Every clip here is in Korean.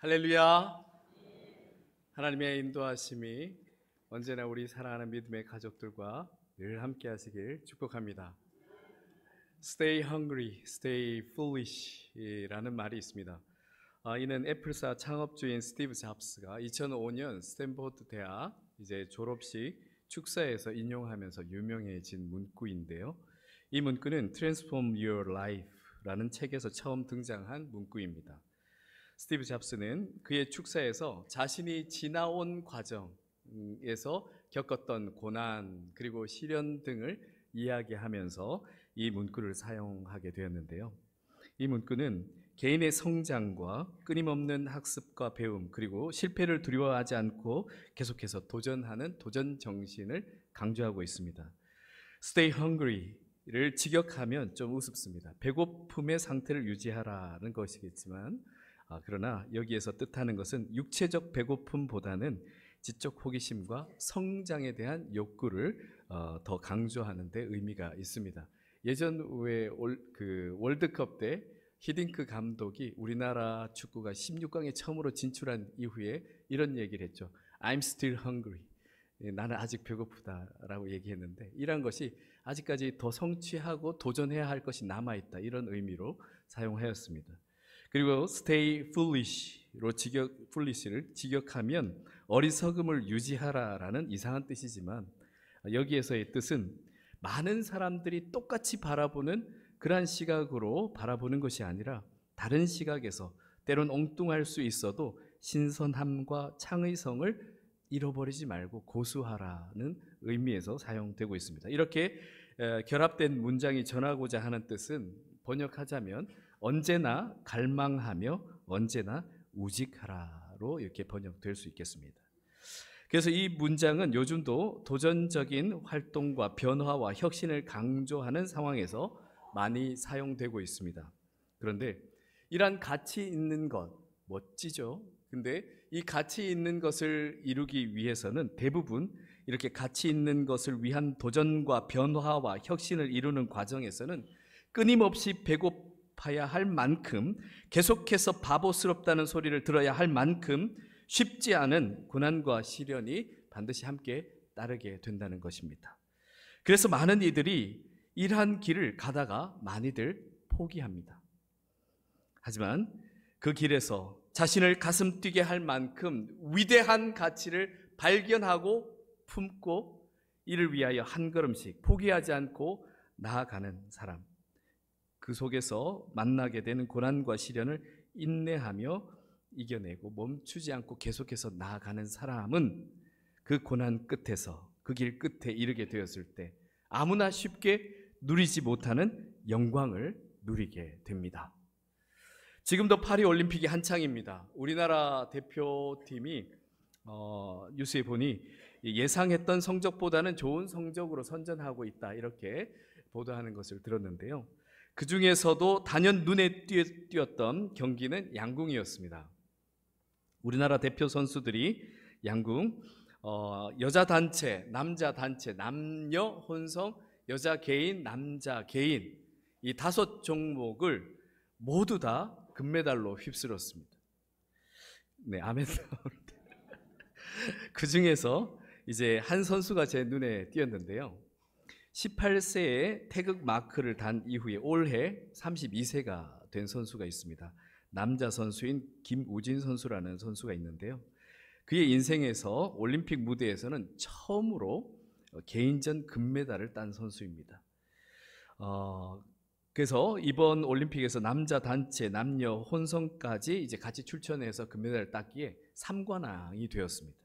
할렐루야. 하나님의 인도하심이 언제나 우리 사랑하는 믿음의 가족들과 늘 함께 하시길 축복합니다. Stay hungry, stay foolish 라는 말이 있습니다. 이는 애플사 창업주인 스티브 잡스가 2005년 스탠포드 대학 졸업식 축사에서 인용하면서 유명해진 문구인데요. 이 문구는 Transform Your Life라는 책에서 처음 등장한 문구입니다. 스티브 잡스는 그의 축사에서 자신이 지나온 과정에서 겪었던 고난 그리고 시련 등을 이야기하면서 이 문구를 사용하게 되었는데요. 이 문구는 개인의 성장과 끊임없는 학습과 배움 그리고 실패를 두려워하지 않고 계속해서 도전하는 도전 정신을 강조하고 있습니다. Stay hungry를 직역하면 좀 우습습니다. 배고픔의 상태를 유지하라는 것이겠지만 그러나 여기에서 뜻하는 것은 육체적 배고픔보다는 지적 호기심과 성장에 대한 욕구를 더 강조하는 데 의미가 있습니다. 예전 월드컵 때 히딩크 감독이 우리나라 축구가 16강에 처음으로 진출한 이후에 이런 얘기를 했죠. I'm still hungry. 나는 아직 배고프다라고 얘기했는데 이런 것이 아직까지 더 성취하고 도전해야 할 것이 남아있다 이런 의미로 사용하였습니다. 그리고 stay foolish로 foolish를 직역하면 어리석음을 유지하라라는 이상한 뜻이지만 여기에서의 뜻은 많은 사람들이 똑같이 바라보는 그러한 시각으로 바라보는 것이 아니라 다른 시각에서 때론 엉뚱할 수 있어도 신선함과 창의성을 잃어버리지 말고 고수하라는 의미에서 사용되고 있습니다. 이렇게 결합된 문장이 전하고자 하는 뜻은 번역하자면 언제나 갈망하며 언제나 우직하라로 이렇게 번역될 수 있겠습니다. 그래서 이 문장은 요즘도 도전적인 활동과 변화와 혁신을 강조하는 상황에서 많이 사용되고 있습니다. 그런데 이러한 가치 있는 것 멋지죠? 근데 이 가치 있는 것을 이루기 위해서는 대부분 이렇게 가치 있는 것을 위한 도전과 변화와 혁신을 이루는 과정에서는 끊임없이 배고파야 할 만큼 계속해서 바보스럽다는 소리를 들어야 할 만큼 쉽지 않은 고난과 시련이 반드시 함께 따르게 된다는 것입니다. 그래서 많은 이들이 이러한 길을 가다가 많이들 포기합니다. 하지만 그 길에서 자신을 가슴 뛰게 할 만큼 위대한 가치를 발견하고 품고 이를 위하여 한 걸음씩 포기하지 않고 나아가는 사람, 그 속에서 만나게 되는 고난과 시련을 인내하며 이겨내고 멈추지 않고 계속해서 나아가는 사람은 그 고난 끝에서 그 길 끝에 이르게 되었을 때 아무나 쉽게 누리지 못하는 영광을 누리게 됩니다. 지금도 파리올림픽이 한창입니다. 우리나라 대표팀이 뉴스에 보니 예상했던 성적보다는 좋은 성적으로 선전하고 있다 이렇게 보도하는 것을 들었는데요. 그 중에서도 단연 눈에 띄었던 경기는 양궁이었습니다. 우리나라 대표 선수들이 양궁 여자 단체, 남자 단체, 남녀 혼성, 여자 개인, 남자 개인 이 5종목을 모두 다 금메달로 휩쓸었습니다. 네, 아멘. 그 중에서 이제 한 선수가 제 눈에 띄었는데요. 18세에 태극 마크를 단 이후에 올해 32세가 된 선수가 있습니다. 남자 선수인 김우진 선수라는 선수가 있는데요. 그의 인생에서 올림픽 무대에서는 처음으로 개인전 금메달을 딴 선수입니다. 그래서 이번 올림픽에서 남자 단체, 남녀 혼성까지 이제 같이 출전해서 금메달을 땄기에 3관왕이 되었습니다.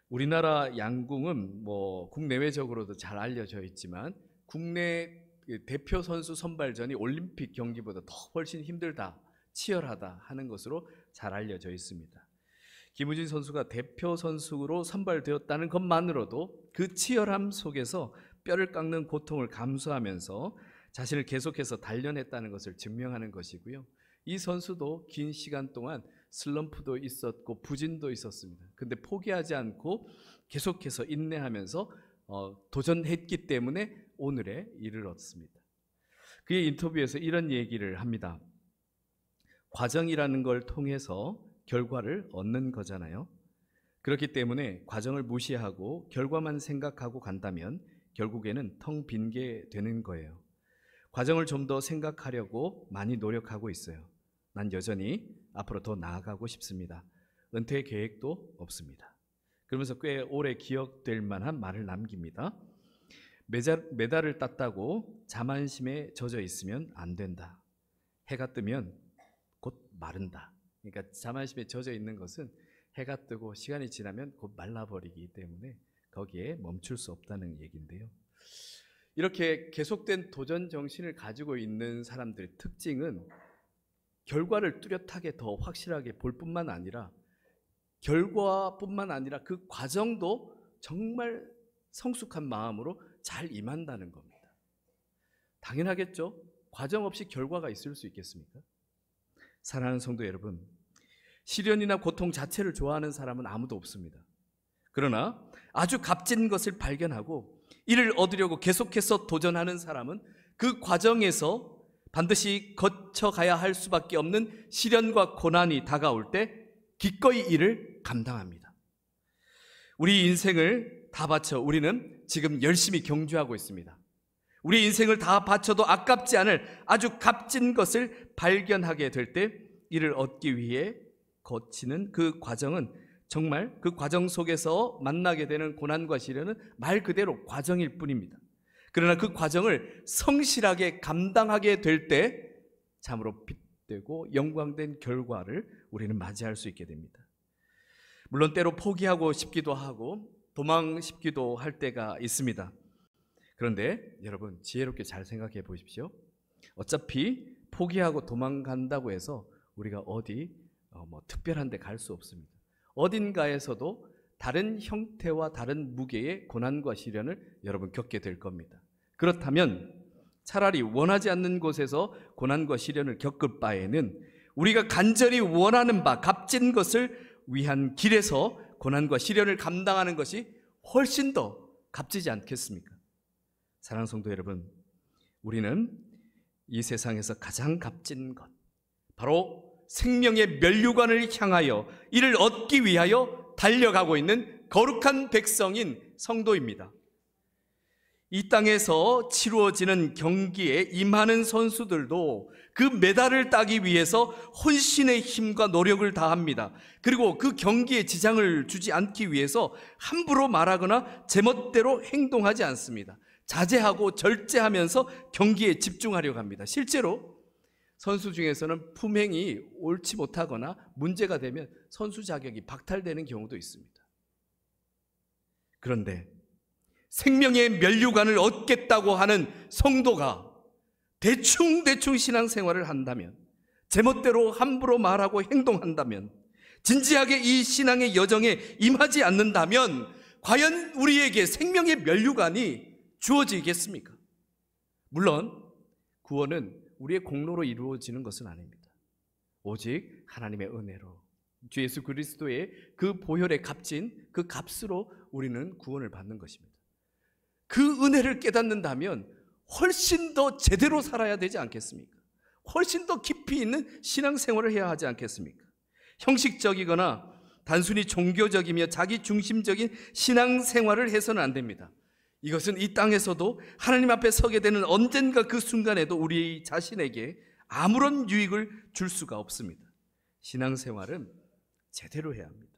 우리나라 양궁은 국내외적으로도 잘 알려져 있지만 국내 대표 선수 선발전이 올림픽 경기보다 더 훨씬 힘들다, 치열하다 하는 것으로 잘 알려져 있습니다. 김우진 선수가 대표 선수로 선발되었다는 것만으로도 그 치열함 속에서 뼈를 깎는 고통을 감수하면서 자신을 계속해서 단련했다는 것을 증명하는 것이고요. 이 선수도 긴 시간 동안 슬럼프도 있었고 부진도 있었습니다. 근데 포기하지 않고 계속해서 인내하면서 도전했기 때문에 오늘에 이르렀습니다. 그의 인터뷰에서 이런 얘기를 합니다. 과정이라는 걸 통해서 결과를 얻는 거잖아요. 그렇기 때문에 과정을 무시하고 결과만 생각하고 간다면 결국에는 텅 빈 게 되는 거예요. 과정을 좀 더 생각하려고 많이 노력하고 있어요. 난 여전히 앞으로 더 나아가고 싶습니다. 은퇴 계획도 없습니다. 그러면서 꽤 오래 기억될 만한 말을 남깁니다. 메달을 땄다고 자만심에 젖어 있으면 안 된다. 해가 뜨면 곧 마른다. 그러니까 자만심에 젖어 있는 것은 해가 뜨고 시간이 지나면 곧 말라버리기 때문에 거기에 멈출 수 없다는 얘기인데요. 이렇게 계속된 도전 정신을 가지고 있는 사람들의 특징은 결과를 뚜렷하게 더 확실하게 볼 뿐만 아니라 결과뿐만 아니라 그 과정도 정말 성숙한 마음으로 잘 임한다는 겁니다. 당연하겠죠? 과정 없이 결과가 있을 수 있겠습니까? 사랑하는 성도 여러분, 시련이나 고통 자체를 좋아하는 사람은 아무도 없습니다. 그러나 아주 값진 것을 발견하고 이를 얻으려고 계속해서 도전하는 사람은 그 과정에서 반드시 거쳐가야 할 수밖에 없는 시련과 고난이 다가올 때 기꺼이 이를 감당합니다. 우리 인생을 다 바쳐 우리는 지금 열심히 경주하고 있습니다. 우리 인생을 다 바쳐도 아깝지 않을 아주 값진 것을 발견하게 될 때 이를 얻기 위해 거치는 그 과정은 정말 그 과정 속에서 만나게 되는 고난과 시련은 말 그대로 과정일 뿐입니다. 그러나 그 과정을 성실하게 감당하게 될 때 참으로 빛되고 영광된 결과를 우리는 맞이할 수 있게 됩니다. 물론 때로 포기하고 싶기도 하고 도망 싶기도 할 때가 있습니다. 그런데 여러분 지혜롭게 잘 생각해 보십시오. 어차피 포기하고 도망간다고 해서 우리가 어디 특별한 데 갈 수 없습니다. 어딘가에서도 다른 형태와 다른 무게의 고난과 시련을 여러분 겪게 될 겁니다. 그렇다면 차라리 원하지 않는 곳에서 고난과 시련을 겪을 바에는 우리가 간절히 원하는 바 값진 것을 위한 길에서 고난과 시련을 감당하는 것이 훨씬 더 값지지 않겠습니까? 사랑하는 성도 여러분, 우리는 이 세상에서 가장 값진 것, 바로 생명의 면류관을 향하여 이를 얻기 위하여 달려가고 있는 거룩한 백성인 성도입니다. 이 땅에서 치루어지는 경기에 임하는 선수들도 그 메달을 따기 위해서 혼신의 힘과 노력을 다합니다. 그리고 그 경기에 지장을 주지 않기 위해서 함부로 말하거나 제멋대로 행동하지 않습니다. 자제하고 절제하면서 경기에 집중하려고 합니다. 실제로 선수 중에서는 품행이 옳지 못하거나 문제가 되면 선수 자격이 박탈되는 경우도 있습니다. 그런데 생명의 면류관을 얻겠다고 하는 성도가 대충 신앙생활을 한다면, 제멋대로 함부로 말하고 행동한다면, 진지하게 이 신앙의 여정에 임하지 않는다면 과연 우리에게 생명의 면류관이 주어지겠습니까? 물론 구원은 우리의 공로로 이루어지는 것은 아닙니다. 오직 하나님의 은혜로 주 예수 그리스도의 그 보혈의 값진 그 값으로 우리는 구원을 받는 것입니다. 그 은혜를 깨닫는다면 훨씬 더 제대로 살아야 되지 않겠습니까? 훨씬 더 깊이 있는 신앙생활을 해야 하지 않겠습니까? 형식적이거나 단순히 종교적이며 자기중심적인 신앙생활을 해서는 안 됩니다. 이것은 이 땅에서도 하나님 앞에 서게 되는 언젠가 그 순간에도 우리 자신에게 아무런 유익을 줄 수가 없습니다. 신앙생활은 제대로 해야 합니다.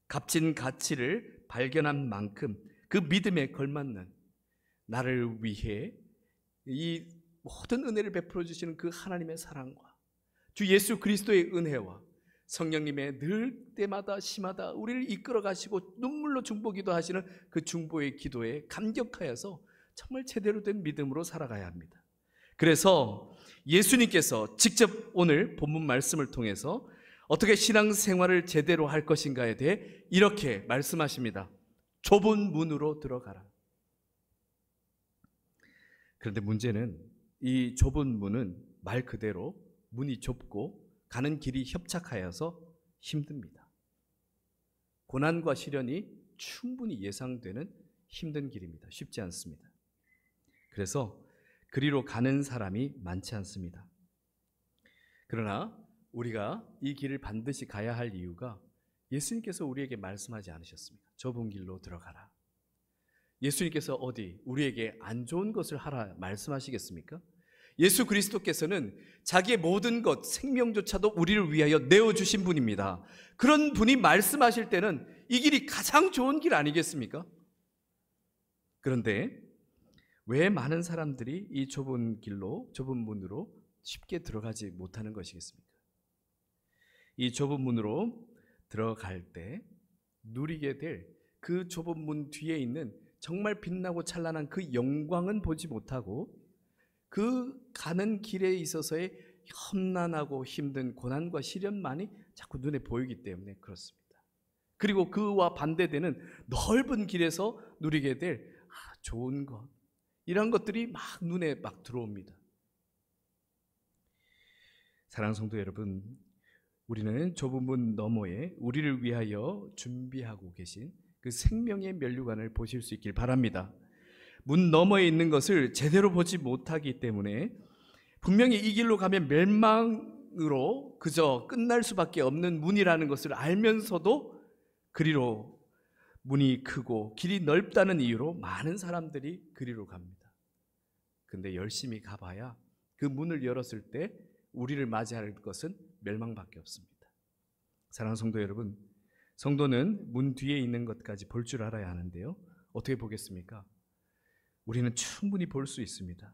값진 가치를 발견한 만큼 그 믿음에 걸맞는 나를 위해 이 모든 은혜를 베풀어 주시는 그 하나님의 사랑과 주 예수 그리스도의 은혜와 성령님의 늘 때마다 시마다 우리를 이끌어 가시고 눈물로 중보기도 하시는 그 중보의 기도에 감격하여서 정말 제대로 된 믿음으로 살아가야 합니다. 그래서 예수님께서 직접 오늘 본문 말씀을 통해서 어떻게 신앙생활을 제대로 할 것인가에 대해 이렇게 말씀하십니다. 좁은 문으로 들어가라. 그런데 문제는 이 좁은 문은 말 그대로 문이 좁고 가는 길이 협착하여서 힘듭니다. 고난과 시련이 충분히 예상되는 힘든 길입니다. 쉽지 않습니다. 그래서 그리로 가는 사람이 많지 않습니다. 그러나 우리가 이 길을 반드시 가야 할 이유가 예수님께서 우리에게 말씀하지 않으셨습니까? 좁은 길로 들어가라. 예수님께서 어디 우리에게 안 좋은 것을 하라 말씀하시겠습니까? 예수 그리스도께서는 자기의 모든 것, 생명조차도 우리를 위하여 내어주신 분입니다. 그런 분이 말씀하실 때는 이 길이 가장 좋은 길 아니겠습니까? 그런데 왜 많은 사람들이 이 좁은 길로, 좁은 문으로 쉽게 들어가지 못하는 것이겠습니까? 이 좁은 문으로 들어갈 때 누리게 될 그 좁은 문 뒤에 있는 정말 빛나고 찬란한 그 영광은 보지 못하고 그 가는 길에 있어서의 험난하고 힘든 고난과 시련만이 자꾸 눈에 보이기 때문에 그렇습니다. 그리고 그와 반대되는 넓은 길에서 누리게 될 좋은 것, 이런 것들이 막 눈에 막 들어옵니다. 사랑하는 성도 여러분, 우리는 좁은 문 너머에 우리를 위하여 준비하고 계신 그 생명의 면류관을 보실 수 있길 바랍니다. 문 너머에 있는 것을 제대로 보지 못하기 때문에 분명히 이 길로 가면 멸망으로 그저 끝날 수밖에 없는 문이라는 것을 알면서도 그리로 문이 크고 길이 넓다는 이유로 많은 사람들이 그리로 갑니다. 근데 열심히 가봐야 그 문을 열었을 때 우리를 맞이할 것은 멸망밖에 없습니다. 사랑하는 성도 여러분, 성도는 문 뒤에 있는 것까지 볼 줄 알아야 하는데요, 어떻게 보겠습니까? 우리는 충분히 볼 수 있습니다.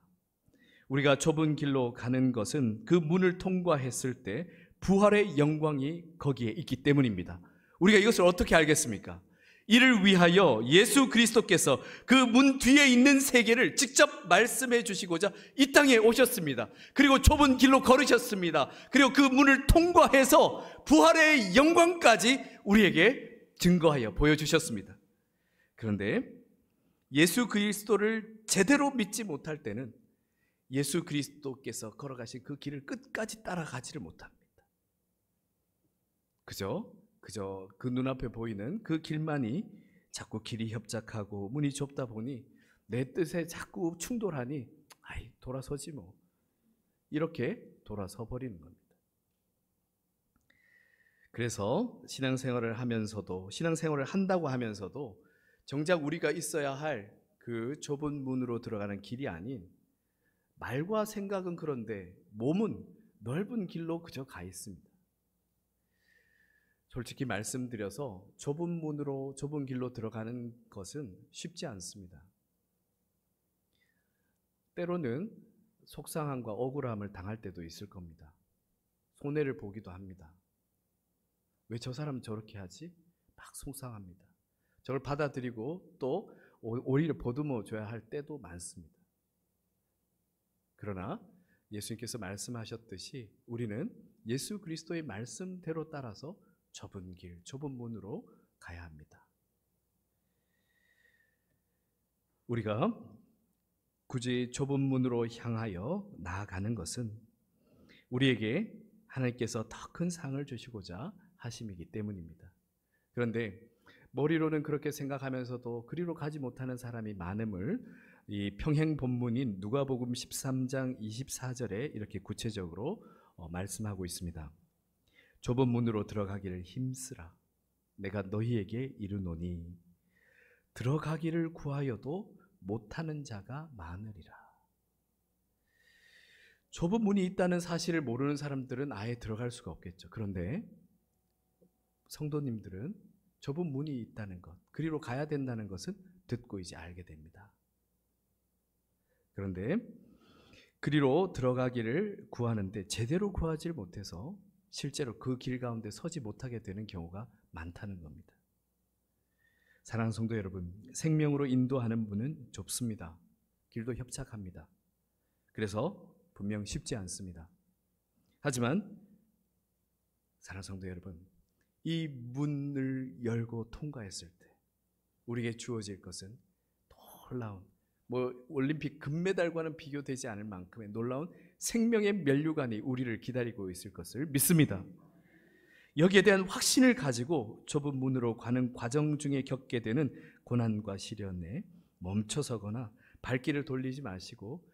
우리가 좁은 길로 가는 것은 그 문을 통과했을 때 부활의 영광이 거기에 있기 때문입니다. 우리가 이것을 어떻게 알겠습니까? 이를 위하여 예수 그리스도께서 그 문 뒤에 있는 세계를 직접 말씀해 주시고자 이 땅에 오셨습니다. 그리고 좁은 길로 걸으셨습니다. 그리고 그 문을 통과해서 부활의 영광까지 우리에게 증거하여 보여주셨습니다. 그런데 예수 그리스도를 제대로 믿지 못할 때는 예수 그리스도께서 걸어가신 그 길을 끝까지 따라가지를 못합니다. 그저 그 눈앞에 보이는 그 길만이 자꾸 길이 협착하고 문이 좁다 보니 내 뜻에 자꾸 충돌하니 돌아서지 뭐, 이렇게 돌아서 버리는 겁니다. 그래서 신앙생활을 한다고 하면서도 정작 우리가 있어야 할 그 좁은 문으로 들어가는 길이 아닌, 말과 생각은 그런데 몸은 넓은 길로 그저 가 있습니다. 솔직히 말씀드려서 좁은 길로 들어가는 것은 쉽지 않습니다. 때로는 속상함과 억울함을 당할 때도 있을 겁니다. 손해를 보기도 합니다. 왜 저 사람 저렇게 하지? 막 속상합니다. 저걸 받아들이고 또 오히려 보듬어 줘야 할 때도 많습니다. 그러나 예수님께서 말씀하셨듯이 우리는 예수 그리스도의 말씀대로 따라서 좁은 길, 좁은 문으로 가야 합니다. 우리가 굳이 좁은 문으로 향하여 나아가는 것은 우리에게 하나님께서 더 큰 상을 주시고자 하심이기 때문입니다. 그런데 머리로는 그렇게 생각하면서도 그리로 가지 못하는 사람이 많음을 이 평행 본문인 누가복음 13장 24절에 이렇게 구체적으로 말씀하고 있습니다. 좁은 문으로 들어가기를 힘쓰라. 내가 너희에게 이르노니 들어가기를 구하여도 못하는 자가 많으리라. 좁은 문이 있다는 사실을 모르는 사람들은 아예 들어갈 수가 없겠죠. 그런데 성도님들은 좁은 문이 있다는 것, 그리로 가야 된다는 것은 듣고 이제 알게 됩니다. 그런데 그리로 들어가기를 구하는데 제대로 구하지 못해서 실제로 그 길 가운데 서지 못하게 되는 경우가 많다는 겁니다. 사랑하는 성도 여러분, 생명으로 인도하는 문은 좁습니다. 길도 협착합니다. 그래서 분명 쉽지 않습니다. 하지만 사랑하는 성도 여러분, 이 문을 열고 통과했을 때 우리에게 주어질 것은 놀라운, 올림픽 금메달과는 비교되지 않을 만큼의 놀라운 생명의 면류관이 우리를 기다리고 있을 것을 믿습니다. 여기에 대한 확신을 가지고 좁은 문으로 가는 과정 중에 겪게 되는 고난과 시련에 멈춰서거나 발길을 돌리지 마시고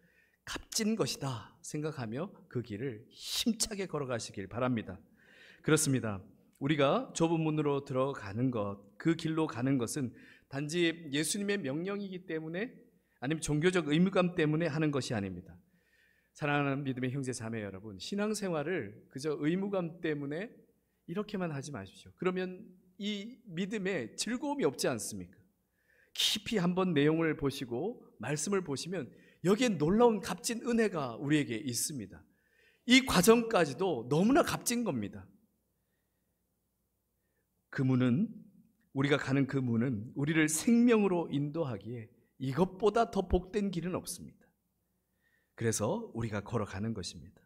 값진 것이다 생각하며 그 길을 힘차게 걸어가시길 바랍니다. 그렇습니다. 우리가 좁은 문으로 들어가는 것, 그 길로 가는 것은 단지 예수님의 명령이기 때문에, 아니면 종교적 의무감 때문에 하는 것이 아닙니다. 사랑하는 믿음의 형제 자매 여러분, 신앙생활을 그저 의무감 때문에 이렇게만 하지 마십시오. 그러면 이 믿음에 즐거움이 없지 않습니까? 깊이 한번 내용을 보시고 말씀을 보시면 여기에 놀라운 값진 은혜가 우리에게 있습니다. 이 과정까지도 너무나 값진 겁니다. 그 문은, 우리가 가는 그 문은 우리를 생명으로 인도하기에 이것보다 더 복된 길은 없습니다. 그래서 우리가 걸어가는 것입니다.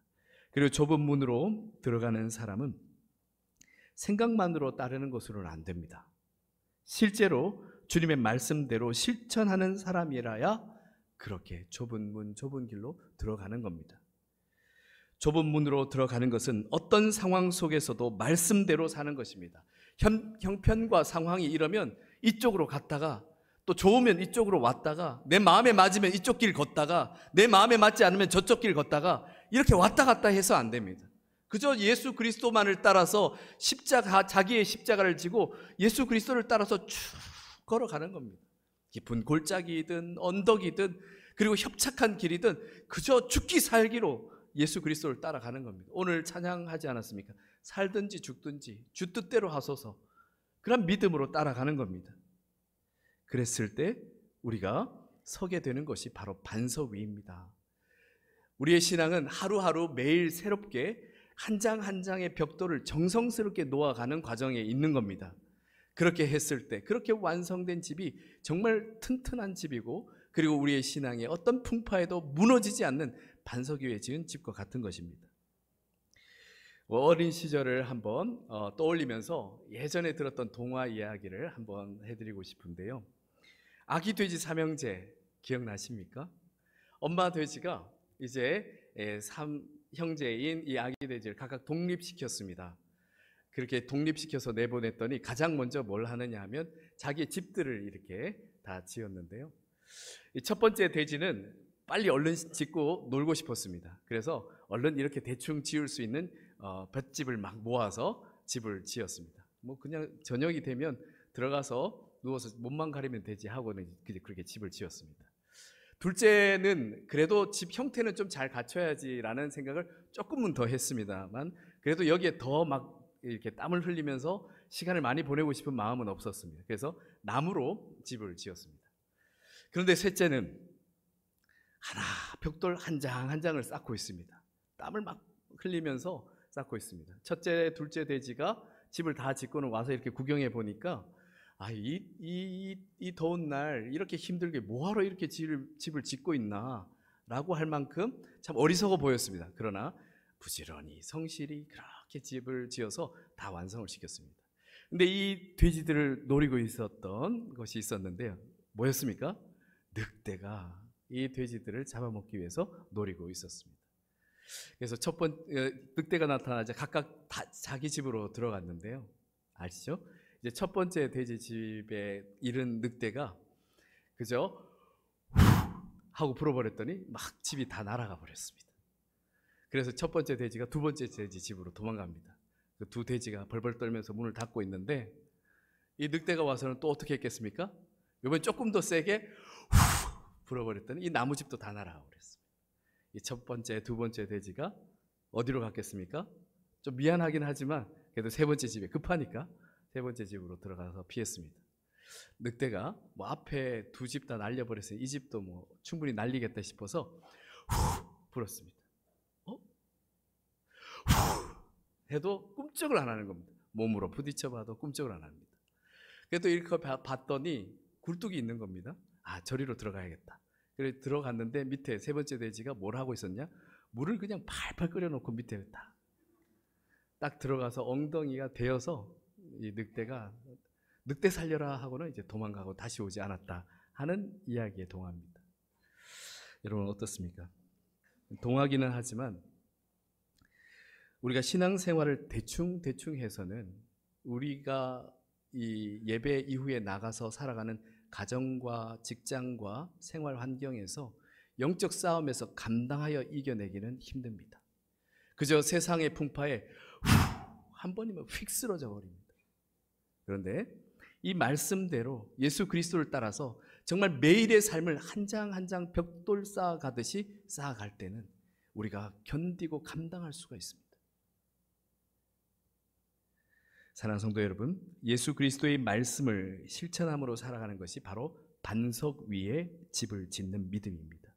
그리고 좁은 문으로 들어가는 사람은 생각만으로 따르는 것으로는 안 됩니다. 실제로 주님의 말씀대로 실천하는 사람이라야 그렇게 좁은 문, 좁은 길로 들어가는 겁니다. 좁은 문으로 들어가는 것은 어떤 상황 속에서도 말씀대로 사는 것입니다. 형편과 상황이 이러면 이쪽으로 갔다가, 또 좋으면 이쪽으로 왔다가, 내 마음에 맞으면 이쪽 길 걷다가, 내 마음에 맞지 않으면 저쪽 길 걷다가, 이렇게 왔다 갔다 해서 안 됩니다. 그저 예수 그리스도만을 따라서 자기의 십자가를 지고 예수 그리스도를 따라서 쭉 걸어가는 겁니다. 깊은 골짜기이든 언덕이든, 그리고 협착한 길이든 그저 죽기 살기로 예수 그리스도를 따라가는 겁니다. 오늘 찬양하지 않았습니까? 살든지 죽든지 주 뜻대로 하소서. 그런 믿음으로 따라가는 겁니다. 그랬을 때 우리가 서게 되는 것이 바로 반석 위입니다. 우리의 신앙은 하루하루 매일 새롭게 한 장 한 장의 벽돌을 정성스럽게 놓아가는 과정에 있는 겁니다. 그렇게 했을 때, 그렇게 완성된 집이 정말 튼튼한 집이고, 그리고 우리의 신앙의 어떤 풍파에도 무너지지 않는 반석 위에 지은 집과 같은 것입니다. 어린 시절을 한번 떠올리면서 예전에 들었던 동화 이야기를 한번 해드리고 싶은데요. 아기 돼지 삼형제 기억나십니까? 엄마 돼지가 이제 3형제인 이 아기 돼지를 각각 독립시켰습니다. 그렇게 독립시켜서 내보냈더니 가장 먼저 뭘 하느냐 하면 자기의 집들을 이렇게 다 지었는데요. 첫 번째 돼지는 빨리 얼른 짓고 놀고 싶었습니다. 그래서 얼른 이렇게 대충 지을 수 있는 볏집을 막 모아서 집을 지었습니다. 뭐 그냥 저녁이 되면 들어가서 누워서 몸만 가리면 되지 하고는 그렇게 집을 지었습니다. 둘째는 그래도 집 형태는 좀 잘 갖춰야지라는 생각을 조금은 더 했습니다만, 그래도 여기에 더 막 이렇게 땀을 흘리면서 시간을 많이 보내고 싶은 마음은 없었습니다. 그래서 나무로 집을 지었습니다. 그런데 셋째는 하나 벽돌 한 장 한 장을 쌓고 있습니다. 땀을 막 흘리면서 쌓고 있습니다. 첫째, 둘째 돼지가 집을 다 짓고는 와서 이렇게 구경해 보니까 이 더운 날 이렇게 힘들게 뭐하러 이렇게 집을 짓고 있나 라고 할 만큼 참 어리석어 보였습니다. 그러나 부지런히 성실히 그렇게 집을 지어서 다 완성을 시켰습니다. 근데 이 돼지들을 노리고 있었던 것이 있었는데요. 뭐였습니까? 늑대가 이 돼지들을 잡아먹기 위해서 노리고 있었습니다. 그래서 늑대가 나타나자 각각 다 자기 집으로 들어갔는데요. 아시죠? 이제 첫 번째 돼지 집에 이른 늑대가 그저 하고 불어버렸더니 막 집이 다 날아가 버렸습니다. 그래서 첫 번째 돼지가 두 번째 돼지 집으로 도망갑니다. 그 두 돼지가 벌벌 떨면서 문을 닫고 있는데, 이 늑대가 와서는 또 어떻게 했겠습니까? 이번엔 조금 더 세게 불어버렸더니 이 나무집도 다 날아가 버렸습니다. 이 첫 번째, 두 번째 돼지가 어디로 갔겠습니까? 좀 미안하긴 하지만 그래도 세 번째 집에 급하니까 세 번째 집으로 들어가서 피했습니다. 늑대가 뭐 앞에 두 집 다 날려버렸으니 이 집도 뭐 충분히 날리겠다 싶어서 불었습니다. 해도 꿈쩍을 안 하는 겁니다. 몸으로 부딪혀봐도 꿈쩍을 안 합니다. 그래도 이렇게 봤더니 굴뚝이 있는 겁니다. 저리로 들어가야겠다. 그래서 들어갔는데 밑에 세 번째 돼지가 뭘 하고 있었냐? 물을 그냥 팔팔 끓여놓고 밑에 딱 들어가서 엉덩이가 데여서 이 늑대가 늑대 살려라 하고는 이제 도망가고 다시 오지 않았다 하는 이야기의 동화입니다. 여러분 어떻습니까? 동화기는 하지만 우리가 신앙생활을 대충 해서는 우리가 이 예배 이후에 나가서 살아가는 가정과 직장과 생활 환경에서 영적 싸움에서 감당하여 이겨내기는 힘듭니다. 그저 세상의 풍파에 한 번이면 휙 쓰러져 버립니다. 그런데 이 말씀대로 예수 그리스도를 따라서 정말 매일의 삶을 한 장 한 장 벽돌 쌓아가듯이 쌓아갈 때는 우리가 견디고 감당할 수가 있습니다. 사랑하는 성도 여러분, 예수 그리스도의 말씀을 실천함으로 살아가는 것이 바로 반석 위에 집을 짓는 믿음입니다.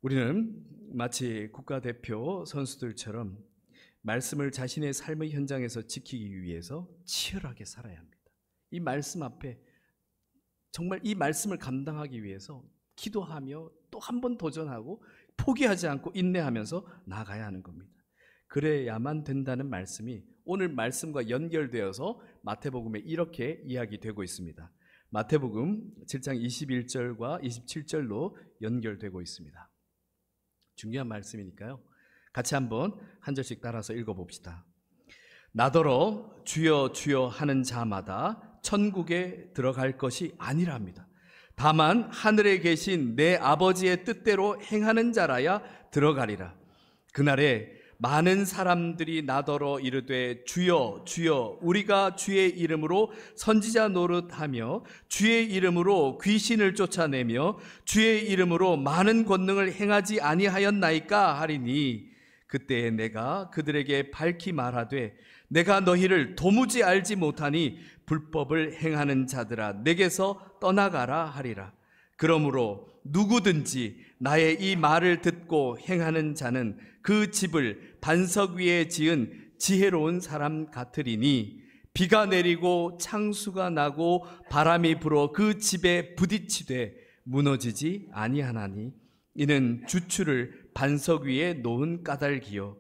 우리는 마치 국가대표 선수들처럼 말씀을 자신의 삶의 현장에서 지키기 위해서 치열하게 살아야 합니다. 이 말씀 앞에 정말 이 말씀을 감당하기 위해서 기도하며 또 한 번 도전하고 포기하지 않고 인내하면서 나아가야 하는 겁니다. 그래야만 된다는 말씀이 오늘 말씀과 연결되어서 마태복음에 이렇게 이야기되고 있습니다. 마태복음 7장 21절과 27절로 연결되고 있습니다. 중요한 말씀이니까요. 같이 한번 한 절씩 따라서 읽어봅시다. 나더러 주여 주여 하는 자마다 천국에 들어갈 것이 아니랍니다. 다만 하늘에 계신 내 아버지의 뜻대로 행하는 자라야 들어가리라. 그날에 많은 사람들이 나더러 이르되 주여 주여 우리가 주의 이름으로 선지자 노릇하며 주의 이름으로 귀신을 쫓아내며 주의 이름으로 많은 권능을 행하지 아니하였나이까 하리니 그때에 내가 그들에게 밝히 말하되 내가 너희를 도무지 알지 못하니 불법을 행하는 자들아 내게서 떠나가라 하리라. 그러므로 누구든지 나의 이 말을 듣고 행하는 자는 그 집을 반석 위에 지은 지혜로운 사람 같으리니 비가 내리고 창수가 나고 바람이 불어 그 집에 부딪히되 무너지지 아니하나니 이는 주추를 반석 위에 놓은 까닭이요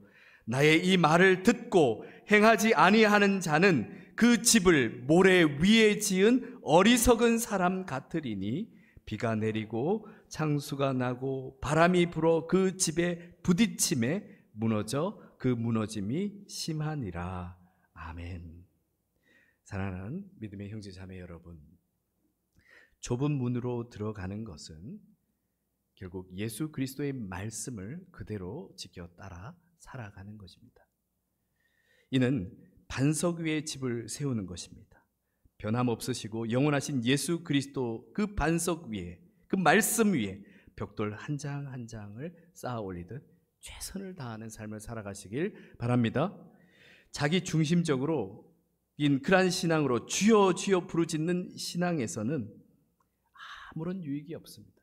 나의 이 말을 듣고 행하지 아니하는 자는 그 집을 모래 위에 지은 어리석은 사람 같으리니 비가 내리고 창수가 나고 바람이 불어 그 집에 부딪힘에 무너져 그 무너짐이 심하니라. 아멘. 사랑하는 믿음의 형제 자매 여러분, 좁은 문으로 들어가는 것은 결국 예수 그리스도의 말씀을 그대로 지켜 따라 살아가는 것입니다. 이는 반석 위에 집을 세우는 것입니다. 변함없으시고 영원하신 예수 그리스도 그 반석 위에, 그 말씀 위에 벽돌 한 장 한 장을 쌓아 올리듯 최선을 다하는 삶을 살아가시길 바랍니다. 자기 중심적으로 인 그러한 신앙으로 주여 주여 부르짖는 신앙에서는 아무런 유익이 없습니다.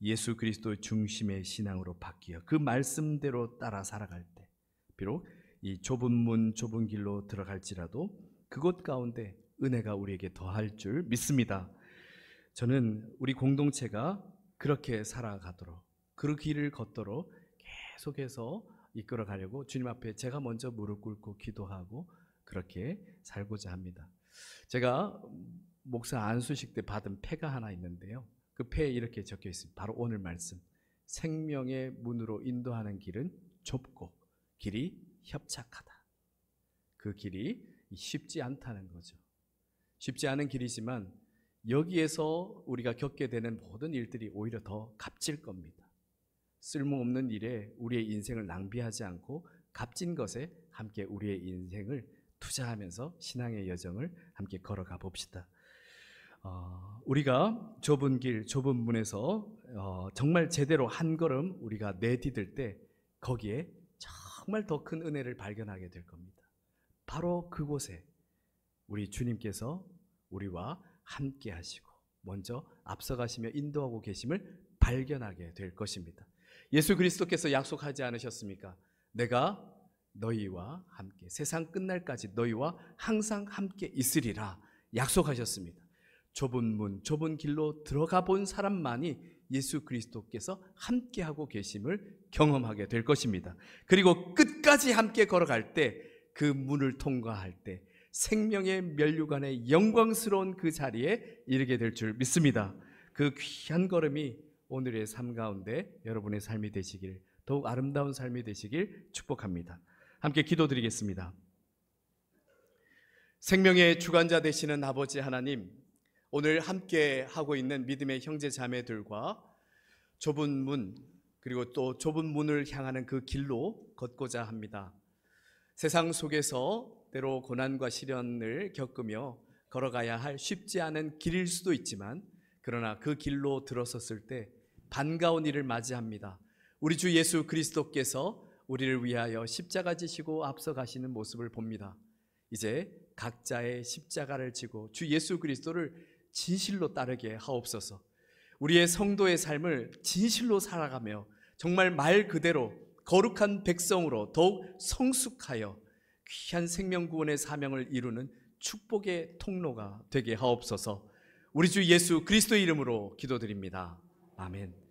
예수 그리스도 중심의 신앙으로 바뀌어 그 말씀대로 따라 살아갈 때 비록 이 좁은 문 좁은 길로 들어갈지라도 그곳 가운데 은혜가 우리에게 더할 줄 믿습니다. 저는 우리 공동체가 그렇게 살아가도록 그 길을 걷도록 계속해서 이끌어가려고 주님 앞에 제가 먼저 무릎 꿇고 기도하고 그렇게 살고자 합니다. 제가 목사 안수식 때 받은 패가 하나 있는데요. 그 패에 이렇게 적혀 있습니다. 바로 오늘 말씀. 생명의 문으로 인도하는 길은 좁고 길이 협착하다. 그 길이 쉽지 않다는 거죠. 쉽지 않은 길이지만 여기에서 우리가 겪게 되는 모든 일들이 오히려 더 값질 겁니다. 쓸모없는 일에 우리의 인생을 낭비하지 않고 값진 것에 함께 우리의 인생을 투자하면서 신앙의 여정을 함께 걸어가 봅시다. 우리가 좁은 길, 좁은 문에서 정말 제대로 한 걸음 우리가 내디딜 때 거기에 정말 더 큰 은혜를 발견하게 될 겁니다. 바로 그곳에 우리 주님께서 우리와 함께 하시고 먼저 앞서가시며 인도하고 계심을 발견하게 될 것입니다. 예수 그리스도께서 약속하지 않으셨습니까? 내가 너희와 함께 세상 끝날까지 너희와 항상 함께 있으리라 약속하셨습니다. 좁은 문, 좁은 길로 들어가 본 사람만이 예수 그리스도께서 함께하고 계심을 경험하게 될 것입니다. 그리고 끝까지 함께 걸어갈 때 그 문을 통과할 때 생명의 면류관의 영광스러운 그 자리에 이르게 될 줄 믿습니다. 그 귀한 걸음이 오늘의 삶 가운데 여러분의 삶이 되시길, 더욱 아름다운 삶이 되시길 축복합니다. 함께 기도드리겠습니다. 생명의 주관자 되시는 아버지 하나님, 오늘 함께 하고 있는 믿음의 형제 자매들과 좁은 문, 그리고 또 좁은 문을 향하는 그 길로 걷고자 합니다. 세상 속에서 때로 고난과 시련을 겪으며 걸어가야 할 쉽지 않은 길일 수도 있지만, 그러나 그 길로 들어섰을 때 반가운 일을 맞이합니다. 우리 주 예수 그리스도께서 우리를 위하여 십자가 지시고 앞서가시는 모습을 봅니다. 이제 각자의 십자가를 지고 주 예수 그리스도를 진실로 따르게 하옵소서. 우리의 성도의 삶을 진실로 살아가며 정말 말 그대로 거룩한 백성으로 더욱 성숙하여 귀한 생명구원의 사명을 이루는 축복의 통로가 되게 하옵소서. 우리 주 예수 그리스도의 이름으로 기도드립니다. 아멘.